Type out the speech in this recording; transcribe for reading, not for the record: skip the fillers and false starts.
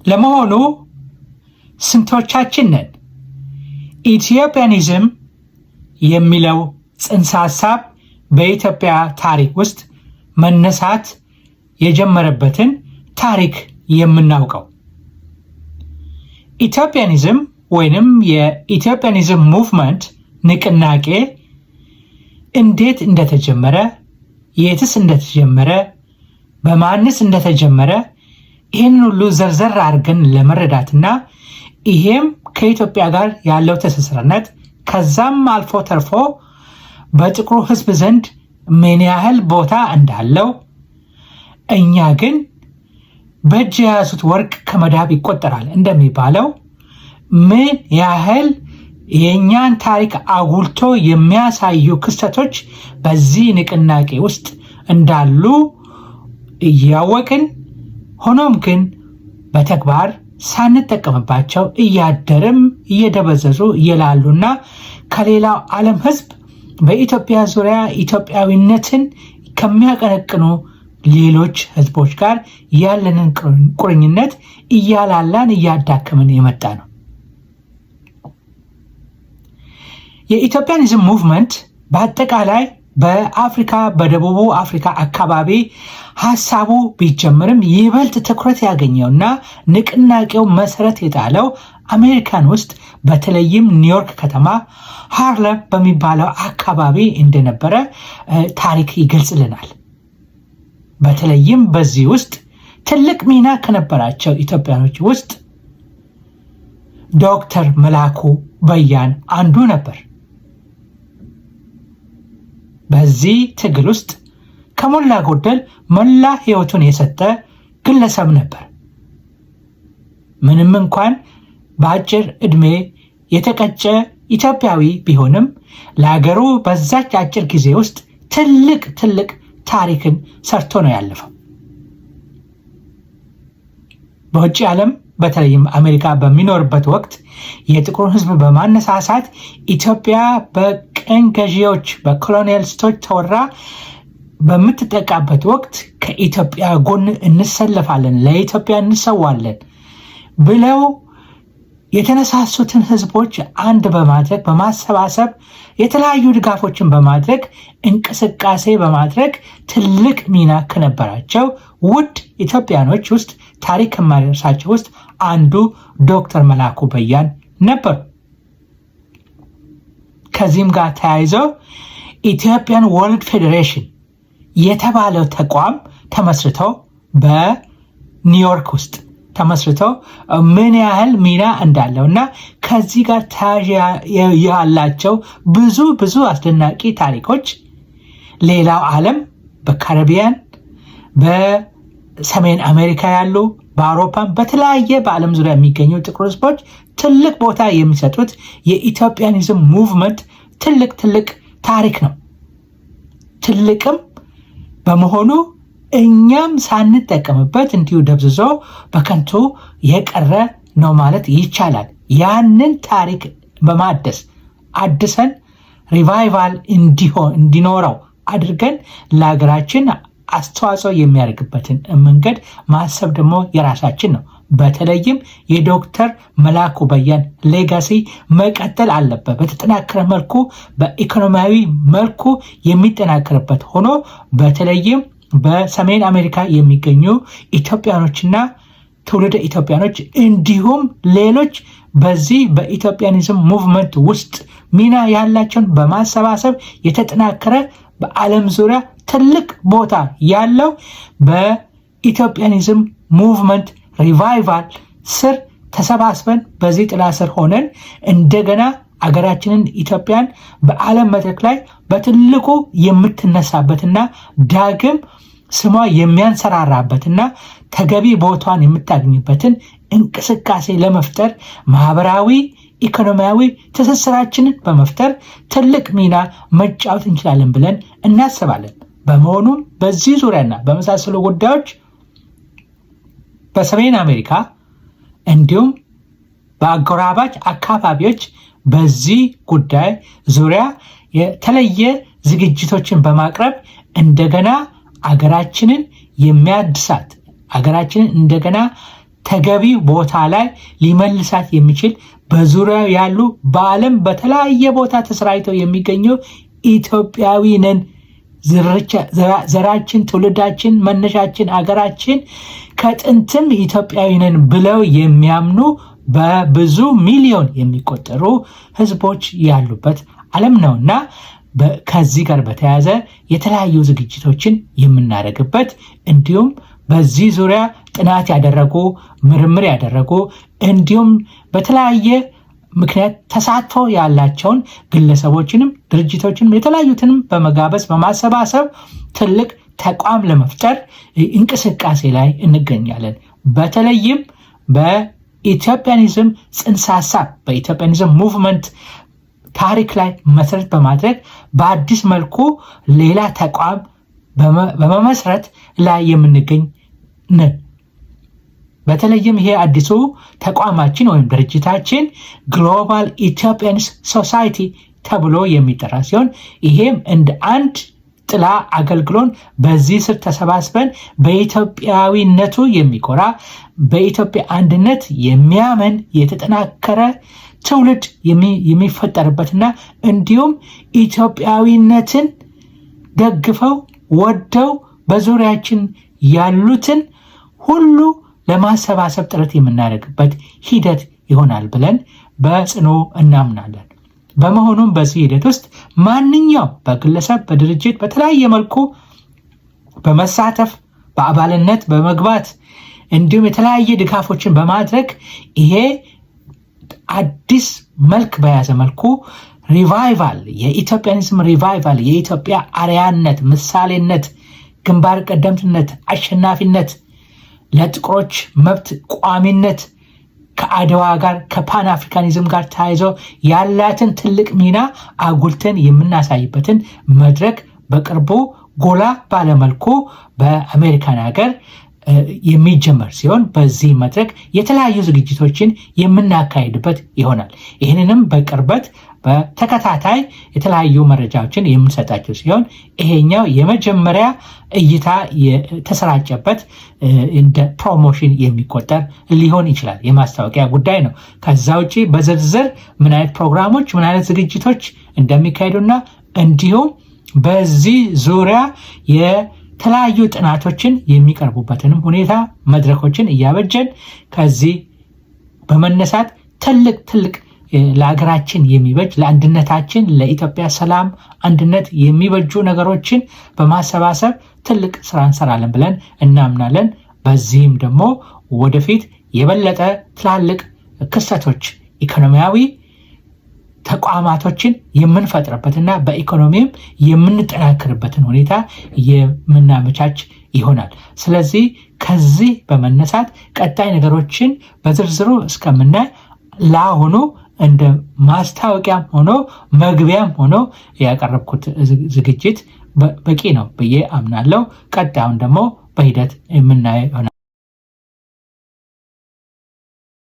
ለመሆኑ ስንቶቻችን ነን ኢትዮጵያኒዝም የሚለው ጽንሰ ሐሳብ በኢትዮጵያ ታሪክ ውስጥ መነሳት የጀመረበትን ታሪክ የምናውቀው? ኢትዮጵያኒዝም ወይንም የኢትዮጵያኒዝም ሙቭመንት ንቅናቄ እንዴት እንደተጀመረ፣ የትስ እንደተጀመረ፣ በማንስ እንደተጀመረ ይህን ሁሉ ዘርዘር አድርገን ለመረዳትና ይሄም ከኢትዮጵያ ጋር ያለው ትስስርነት ከዛም አልፎ ተርፎ በጥቁሩ ሕዝብ ዘንድ ምን ያህል ቦታ እንዳለው እኛ ግን በእጅ የያዙት ወርቅ ከመዳብ ይቆጠራል እንደሚባለው ምን ያህል የእኛን ታሪክ አጉልቶ የሚያሳዩ ክስተቶች በዚህ ንቅናቄ ውስጥ እንዳሉ እያወቅን ሆኖም ግን በተግባር ሳንጠቀምባቸው እያደርም እየደበዘዙ እየላሉና ከሌላው ዓለም ሕዝብ በኢትዮጵያ ዙሪያ ኢትዮጵያዊነትን ከሚያቀነቅኑ ሌሎች ሕዝቦች ጋር ያለንን ቁርኝነት እያላላን እያዳከምን የመጣ ነው። የኢትዮጵያኒዝም ሙቭመንት በአጠቃላይ በአፍሪካ በደቡቡ አፍሪካ አካባቢ ሀሳቡ ቢጀምርም ይበልጥ ትኩረት ያገኘውና ንቅናቄው መሰረት የጣለው አሜሪካን ውስጥ በተለይም ኒውዮርክ ከተማ ሃርለም በሚባለው አካባቢ እንደነበረ ታሪክ ይገልጽልናል። በተለይም በዚህ ውስጥ ትልቅ ሚና ከነበራቸው ኢትዮጵያኖች ውስጥ ዶክተር መላኩ በያን አንዱ ነበር። በዚህ ትግል ውስጥ ከሞላ ጎደል መላ ሕይወቱን የሰጠ ግለሰብ ነበር። ምንም እንኳን በአጭር ዕድሜ የተቀጨ ኢትዮጵያዊ ቢሆንም ለሀገሩ በዛች አጭር ጊዜ ውስጥ ትልቅ ታሪክን ሰርቶ ነው ያለፈው። በውጭ ዓለም በተለይም አሜሪካ በሚኖርበት ወቅት የጥቁር ሕዝብ በማነሳሳት ኢትዮጵያ በቀኝ ገዢዎች በኮሎኒያሊስቶች ተወራ በምትጠቃበት ወቅት ከኢትዮጵያ ጎን እንሰለፋለን፣ ለኢትዮጵያ እንሰዋለን ብለው የተነሳሱትን ሕዝቦች አንድ በማድረግ በማሰባሰብ የተለያዩ ድጋፎችን በማድረግ እንቅስቃሴ በማድረግ ትልቅ ሚና ከነበራቸው ውድ ኢትዮጵያኖች ውስጥ ታሪክ ከማይረሳቸው ውስጥ አንዱ ዶክተር መላኩ በያን ነበሩ። ከዚህም ጋር ተያይዘው ኢትዮጵያን ወርልድ ፌዴሬሽን የተባለው ተቋም ተመስርተው በኒውዮርክ ውስጥ ተመስርተው ምን ያህል ሚና እንዳለውና ከዚህ ጋር ተያያዥ ያላቸው ብዙ አስደናቂ ታሪኮች ሌላው ዓለም በካሪቢያን በሰሜን አሜሪካ ያሉ በአውሮፓም በተለያየ በዓለም ዙሪያ የሚገኙ ጥቁር ሕዝቦች ትልቅ ቦታ የሚሰጡት የኢትዮጵያኒዝም ሙቭመንት ትልቅ ታሪክ ነው። ትልቅም በመሆኑ እኛም ሳንጠቀምበት እንዲሁ ደብዝዞ በከንቱ የቀረ ነው ማለት ይቻላል። ያንን ታሪክ በማደስ አድሰን ሪቫይቫል እንዲኖረው አድርገን ለሀገራችን አስተዋጽኦ የሚያደርግበትን መንገድ ማሰብ ደግሞ የራሳችን ነው። በተለይም የዶክተር መላኩ በያን ሌጋሲ መቀጠል አለበት። በተጠናከረ መልኩ በኢኮኖሚያዊ መልኩ የሚጠናከርበት ሆኖ በተለይም በሰሜን አሜሪካ የሚገኙ ኢትዮጵያኖችና ትውልደ ኢትዮጵያኖች እንዲሁም ሌሎች በዚህ በኢትዮጵያኒዝም ሙቭመንት ውስጥ ሚና ያላቸውን በማሰባሰብ የተጠናከረ በዓለም ዙሪያ ትልቅ ቦታ ያለው በኢትዮጵያኒዝም ሙቭመንት ሪቫይቫል ስር ተሰባስበን በዚህ ጥላ ስር ሆነን እንደገና አገራችንን ኢትዮጵያን በዓለም መድረክ ላይ በትልቁ የምትነሳበትና ዳግም ስሟ የሚያንሰራራበትና ተገቢ ቦታን የምታገኝበትን እንቅስቃሴ ለመፍጠር ማህበራዊ ኢኮኖሚያዊ ትስስራችንን በመፍጠር ትልቅ ሚና መጫወት እንችላለን ብለን እናስባለን። በመሆኑም በዚህ ዙሪያና በመሳሰሉ ጉዳዮች በሰሜን አሜሪካ እንዲሁም በአጎራባች አካባቢዎች በዚህ ጉዳይ ዙሪያ የተለየ ዝግጅቶችን በማቅረብ እንደገና አገራችንን የሚያድሳት አገራችንን እንደገና ተገቢ ቦታ ላይ ሊመልሳት የሚችል በዙሪያው ያሉ በዓለም በተለያየ ቦታ ተሰራጭተው የሚገኙ ኢትዮጵያዊ ነን፣ ዘራችን፣ ትውልዳችን፣ መነሻችን፣ አገራችን ከጥንትም ኢትዮጵያዊ ነን ብለው የሚያምኑ በብዙ ሚሊዮን የሚቆጠሩ ህዝቦች ያሉበት ዓለም ነውና ከዚህ ጋር በተያያዘ የተለያዩ ዝግጅቶችን የምናደርግበት እንዲሁም በዚህ ዙሪያ ጥናት ያደረጉ ምርምር ያደረጉ እንዲሁም በተለያየ ምክንያት ተሳትፎ ያላቸውን ግለሰቦችንም ድርጅቶችንም የተለያዩትንም በመጋበዝ በማሰባሰብ ትልቅ ተቋም ለመፍጠር እንቅስቃሴ ላይ እንገኛለን። በተለይም በኢትዮጵያኒዝም ጽንሰ ሐሳብ በኢትዮጵያኒዝም ሙቭመንት ታሪክ ላይ መሰረት በማድረግ በአዲስ መልኩ ሌላ ተቋም በመመስረት ላይ የምንገኝ ነን። በተለይም ይሄ አዲሱ ተቋማችን ወይም ድርጅታችን ግሎባል ኢትዮጵያንስ ሶሳይቲ ተብሎ የሚጠራ ሲሆን ይሄም እንደ አንድ ጥላ አገልግሎን በዚህ ስር ተሰባስበን በኢትዮጵያዊነቱ የሚኮራ በኢትዮጵያ አንድነት የሚያምን የተጠናከረ ትውልድ የሚፈጠርበትና እንዲሁም ኢትዮጵያዊነትን ደግፈው ወደው በዙሪያችን ያሉትን ሁሉ ለማሰባሰብ ጥረት የምናደርግበት ሂደት ይሆናል ብለን በጽኑ እናምናለን። በመሆኑም በዚህ ሂደት ውስጥ ማንኛውም በግለሰብ በድርጅት በተለያየ መልኩ በመሳተፍ በአባልነት በመግባት እንዲሁም የተለያየ ድጋፎችን በማድረግ ይሄ አዲስ መልክ በያዘ መልኩ ሪቫይቫል የኢትዮጵያኒዝም ሪቫይቫል የኢትዮጵያ አርያነት፣ ምሳሌነት፣ ግንባር ቀደምትነት፣ አሸናፊነት፣ ለጥቁሮች መብት ቋሚነት ከአድዋ ጋር ከፓን አፍሪካኒዝም ጋር ተያይዞ ያላትን ትልቅ ሚና አጉልተን የምናሳይበትን መድረክ በቅርቡ ጎላ ባለመልኩ በአሜሪካን ሀገር የሚጀመር ሲሆን በዚህ መድረክ የተለያዩ ዝግጅቶችን የምናካሄድበት ይሆናል። ይህንንም በቅርበት በተከታታይ የተለያዩ መረጃዎችን የምንሰጣቸው ሲሆን ይሄኛው የመጀመሪያ እይታ የተሰራጨበት እንደ ፕሮሞሽን የሚቆጠር ሊሆን ይችላል። የማስታወቂያ ጉዳይ ነው። ከዛ ውጭ በዝርዝር ምን አይነት ፕሮግራሞች ምን አይነት ዝግጅቶች እንደሚካሄዱና እንዲሁም በዚህ ዙሪያ የተለያዩ ጥናቶችን የሚቀርቡበትንም ሁኔታ መድረኮችን እያበጀን ከዚህ በመነሳት ትልቅ ለሀገራችን የሚበጅ ለአንድነታችን ለኢትዮጵያ ሰላም አንድነት የሚበጁ ነገሮችን በማሰባሰብ ትልቅ ስራ እንሰራለን ብለን እናምናለን። በዚህም ደግሞ ወደፊት የበለጠ ትላልቅ ክስተቶች ኢኮኖሚያዊ ተቋማቶችን የምንፈጥርበትና በኢኮኖሚም የምንጠናክርበትን ሁኔታ የምናመቻች ይሆናል። ስለዚህ ከዚህ በመነሳት ቀጣይ ነገሮችን በዝርዝሩ እስከምናይ ለአሁኑ እንደ ማስታወቂያም ሆኖ መግቢያም ሆኖ ያቀረብኩት ዝግጅት በቂ ነው ብዬ አምናለሁ። ቀጣዩን ደግሞ በሂደት የምናየው